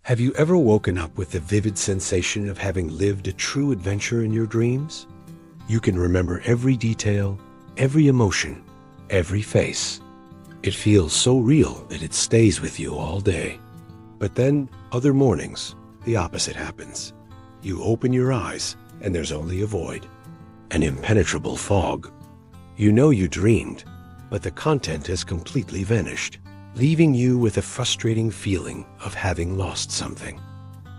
Have you ever woken up with the vivid sensation of having lived a true adventure in your dreams? You can remember every detail, every emotion, every face. It feels so real that it stays with you all day. But then, other mornings, the opposite happens. You open your eyes, and there's only a void, an impenetrable fog. You know you dreamed, but the content has completely vanished, leaving you with a frustrating feeling of having lost something.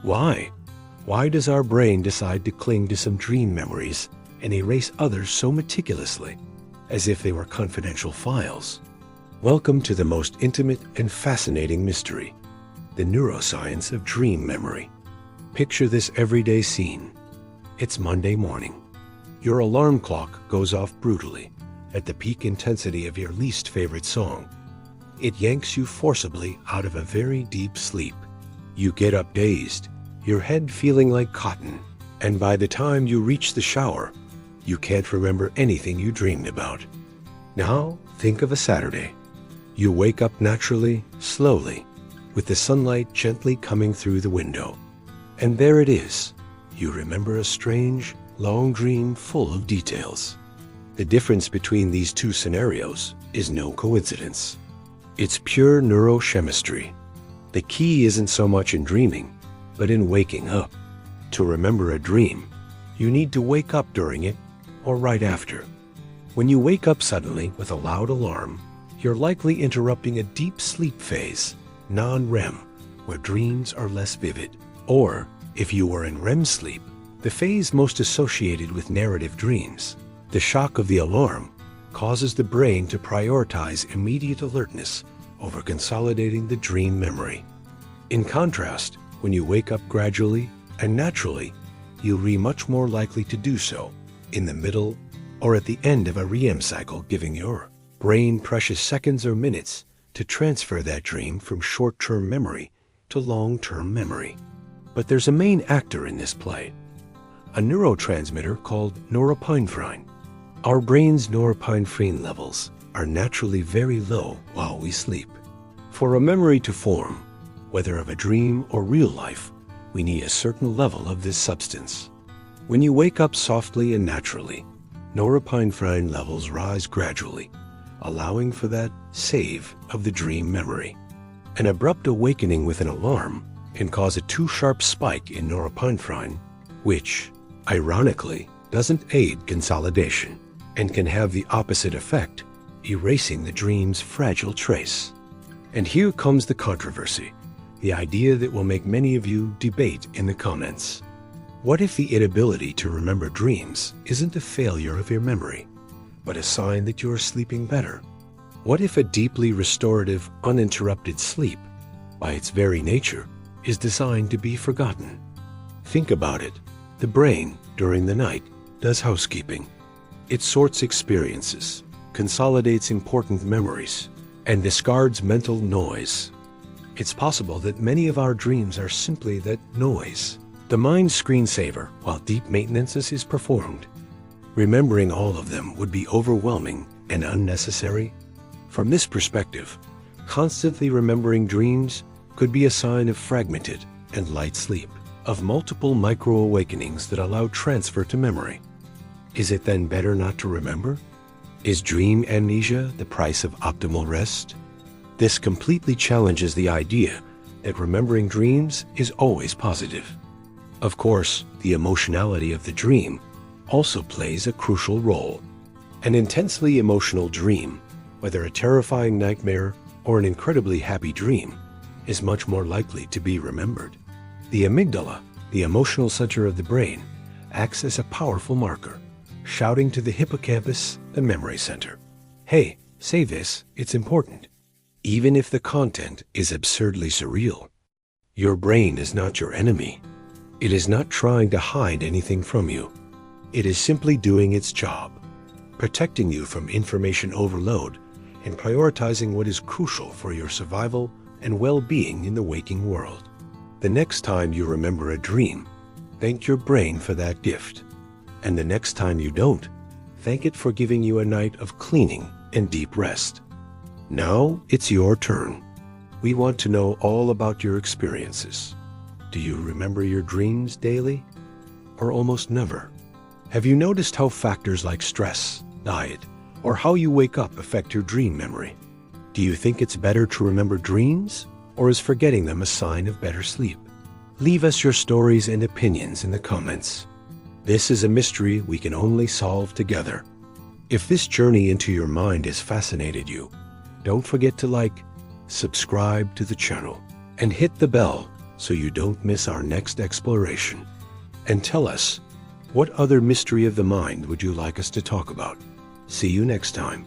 Why? Why does our brain decide to cling to some dream memories and erase others so meticulously, as if they were confidential files? Welcome to the most intimate and fascinating mystery, the neuroscience of dream memory. Picture this everyday scene. It's Monday morning. Your alarm clock goes off brutally at the peak intensity of your least favorite song. It yanks you forcibly out of a very deep sleep. You get up dazed, your head feeling like cotton, and by the time you reach the shower, you can't remember anything you dreamed about. Now, think of a Saturday. You wake up naturally, slowly, with the sunlight gently coming through the window. And there it is. You remember a strange, long dream full of details. The difference between these two scenarios is no coincidence. It's pure neurochemistry. The key isn't so much in dreaming, but in waking up. To remember a dream, you need to wake up during it or right after. When you wake up suddenly with a loud alarm, you're likely interrupting a deep sleep phase, non-REM, where dreams are less vivid. Or, if you were in REM sleep, the phase most associated with narrative dreams, the shock of the alarm causes the brain to prioritize immediate alertness over consolidating the dream memory. In contrast, when you wake up gradually and naturally, you'll be much more likely to do so in the middle or at the end of a REM cycle, giving your brain precious seconds or minutes to transfer that dream from short-term memory to long-term memory. But there's a main actor in this play, a neurotransmitter called norepinephrine. Our brain's norepinephrine levels are naturally very low while we sleep. For a memory to form, whether of a dream or real life, we need a certain level of this substance. When you wake up softly and naturally, norepinephrine levels rise gradually, allowing for that save of the dream memory. An abrupt awakening with an alarm can cause a too sharp spike in norepinephrine, which, ironically, doesn't aid consolidation and can have the opposite effect, erasing the dream's fragile trace. And here comes the controversy, the idea that will make many of you debate in the comments. What if the inability to remember dreams isn't a failure of your memory, but a sign that you are sleeping better? What if a deeply restorative, uninterrupted sleep, by its very nature, is designed to be forgotten? Think about it. The brain, during the night, does housekeeping. It sorts experiences, consolidates important memories, and discards mental noise. It's possible that many of our dreams are simply that noise, the mind's screensaver while deep maintenance is performed. Remembering all of them would be overwhelming and unnecessary. From this perspective, constantly remembering dreams could be a sign of fragmented and light sleep, of multiple micro-awakenings that allow transfer to memory. Is it then better not to remember? Is dream amnesia the price of optimal rest? This completely challenges the idea that remembering dreams is always positive. Of course, the emotionality of the dream also plays a crucial role. An intensely emotional dream, whether a terrifying nightmare or an incredibly happy dream, is much more likely to be remembered. The amygdala, the emotional center of the brain, acts as a powerful marker, shouting to the hippocampus, the memory center, "Hey, say this, it's important." Even if the content is absurdly surreal, your brain is not your enemy. It is not trying to hide anything from you. It is simply doing its job, protecting you from information overload and prioritizing what is crucial for your survival and well-being in the waking world. The next time you remember a dream, thank your brain for that gift. And the next time you don't, thank it for giving you a night of cleaning and deep rest. Now it's your turn. We want to know all about your experiences. Do you remember your dreams daily? Or almost never? Have you noticed how factors like stress, diet, or how you wake up affect your dream memory? Do you think it's better to remember dreams, or is forgetting them a sign of better sleep? Leave us your stories and opinions in the comments. This is a mystery we can only solve together. If this journey into your mind has fascinated you, don't forget to like, subscribe to the channel, and hit the bell so you don't miss our next exploration. And tell us, what other mystery of the mind would you like us to talk about? See you next time.